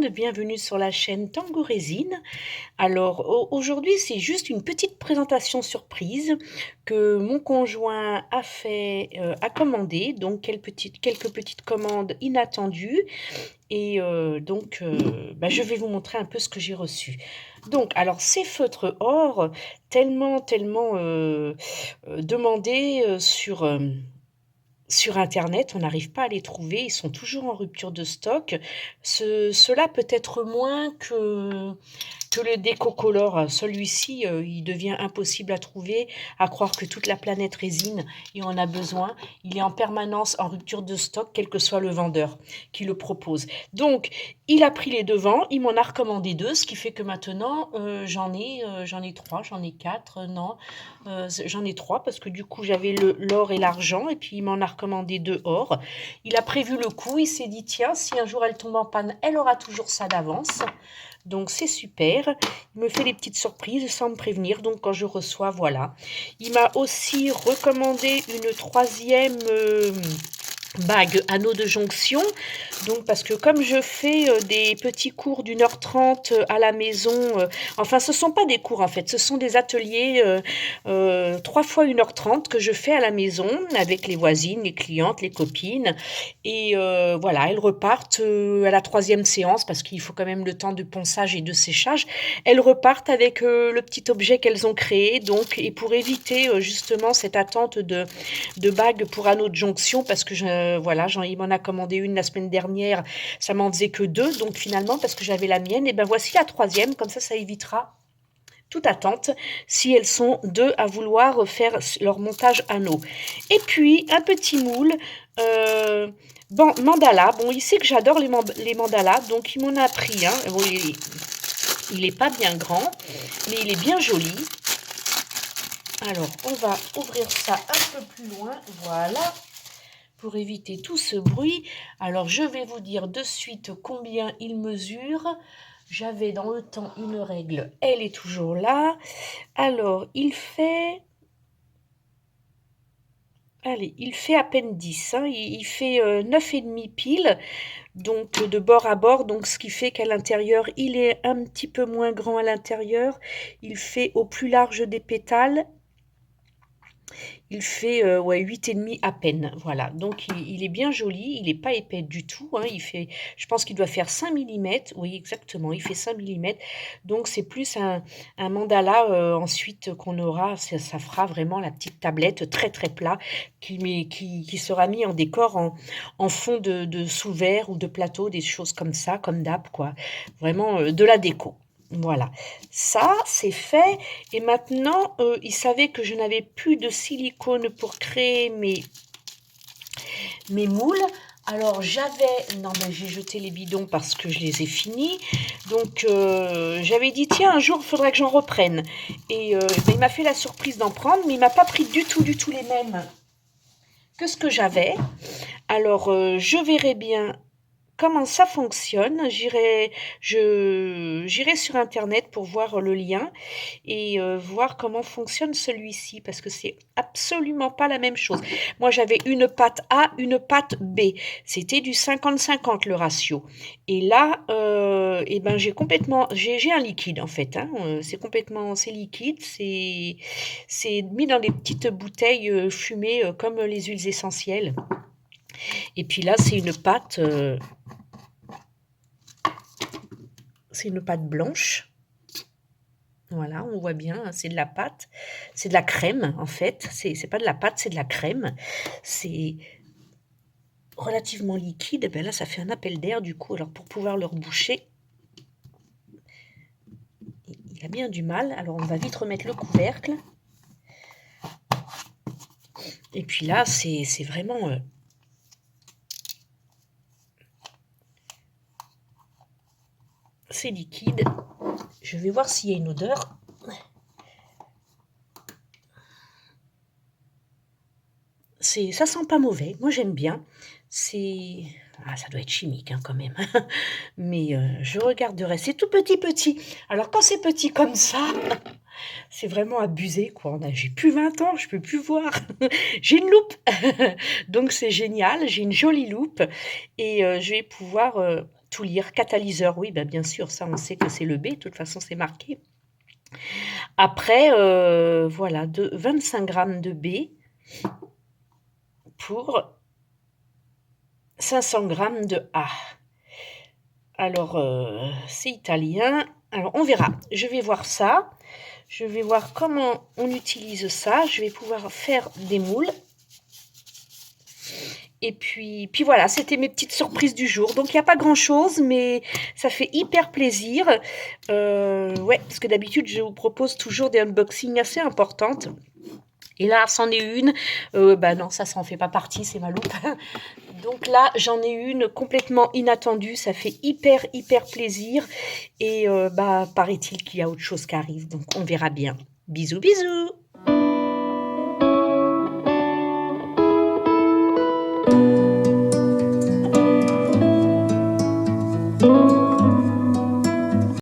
monde, bienvenue sur la chaîne Tango Résine. Alors aujourd'hui c'est juste une petite présentation surprise que mon conjoint a commandé, donc quelques petites commandes inattendues et je vais vous montrer un peu ce que j'ai reçu. Donc alors ces feutres or tellement demandés sur internet, on n'arrive pas à les trouver, ils sont toujours en rupture de stock. Cela peut être moins que le Décocolor. Celui-ci, il devient impossible à trouver, à croire que toute la planète résine et en a besoin. Il est en permanence en rupture de stock, quel que soit le vendeur qui le propose. Donc, il a pris les devants, il m'en a recommandé 2, ce qui fait que maintenant, j'en ai 3, j'en ai 4, non, j'en ai 3 parce que du coup, j'avais l'or et l'argent et puis il m'en a recommandé 2 or. Il a prévu le coup, il s'est dit: «Tiens, si un jour elle tombe en panne, elle aura toujours ça d'avance». Donc c'est super, il me fait des petites surprises sans me prévenir, donc quand je reçois, voilà. Il m'a aussi recommandé une troisième bague anneau de jonction, donc parce que comme je fais des petits cours d'1 h 30 à la maison, enfin ce sont pas des cours en fait, ce sont des ateliers 3 fois 1 h 30 que je fais à la maison avec les voisines, les clientes, les copines, et voilà, elles repartent à la 3e séance parce qu'il faut quand même le temps de ponçage et de séchage. Elles repartent avec le petit objet qu'elles ont créé, donc, et pour éviter justement cette attente de bagues pour anneaux de jonction, parce que voilà, il m'en a commandé une la semaine dernière, ça m'en faisait que 2, donc finalement, parce que j'avais la mienne, et ben voici la 3e, comme ça évitera toute attente si elles sont 2 à vouloir faire leur montage anneau. Et puis un petit moule mandala. Bon, il sait que j'adore les mandalas, donc il m'en a pris un. Bon, il est pas bien grand, mais il est bien joli. Alors, on va ouvrir ça un peu plus loin, voilà, pour éviter tout ce bruit. Alors, je vais vous dire de suite combien il mesure. J'avais dans le temps une règle, elle est toujours là. Alors, il fait à peine 10, hein. Il fait 9,5 pile, donc de bord à bord, donc ce qui fait qu'à l'intérieur, il est un petit peu moins grand à l'intérieur. Il fait au plus large des pétales. Il fait ouais, 8,5 à peine, voilà. Donc il est bien joli, il n'est pas épais du tout, hein. Je pense qu'il doit faire 5 millimètres, oui exactement, il fait 5 millimètres. Donc c'est plus un mandala ensuite qu'on aura, ça fera vraiment la petite tablette très très plat qui sera mis en décor en fond de sous-verre ou de plateau, des choses comme ça, comme d'hab quoi. Vraiment de la déco. Voilà, ça c'est fait. Et maintenant, il savait que je n'avais plus de silicone pour créer mes moules. Alors non mais j'ai jeté les bidons parce que je les ai finis. Donc j'avais dit tiens un jour il faudrait que j'en reprenne. Et il m'a fait la surprise d'en prendre, mais il m'a pas pris du tout les mêmes que ce que j'avais. Alors je verrai bien comment ça fonctionne. J'irai sur internet pour voir le lien et voir comment fonctionne celui-ci, parce que c'est absolument pas la même chose. Moi, j'avais une patte A, une patte B. C'était du 50-50 le ratio. Et là, et ben j'ai un liquide en fait, hein. C'est liquide, c'est mis dans des petites bouteilles fumées comme les huiles essentielles. Et puis là, c'est une pâte blanche. Voilà, on voit bien, hein, c'est de la pâte, c'est de la crème en fait. C'est pas de la pâte, c'est de la crème. C'est relativement liquide. Et ben là, ça fait un appel d'air du coup. Alors pour pouvoir le reboucher, il a bien du mal. Alors on va vite remettre le couvercle. Et puis là, c'est vraiment c'est liquide. Je vais voir s'il y a une odeur. Ça sent pas mauvais. Moi, j'aime bien. Ça doit être chimique, hein, quand même. Mais je regarderai. C'est tout petit. Alors, quand c'est petit comme ça, c'est vraiment abusé, quoi. J'ai plus 20 ans, je peux plus voir. J'ai une loupe. Donc, c'est génial. J'ai une jolie loupe. Et je vais pouvoir tout lire. Catalyseur, oui, bah, bien sûr, ça on sait que c'est le B, de toute façon c'est marqué. Après, voilà, 25 grammes de B pour 500 grammes de A. Alors, c'est italien. Alors, on verra. Je vais voir ça. Je vais voir comment on utilise ça. Je vais pouvoir faire des moules. Et puis voilà, c'était mes petites surprises du jour. Donc, il n'y a pas grand-chose, mais ça fait hyper plaisir. Ouais, parce que d'habitude, je vous propose toujours des unboxings assez importantes. Et là, c'en est une. Bah non, ça en fait pas partie, c'est ma loupe. Donc là, j'en ai une complètement inattendue. Ça fait hyper plaisir. Et bah, paraît-il qu'il y a autre chose qui arrive. Donc, on verra bien. Bisous, bisous!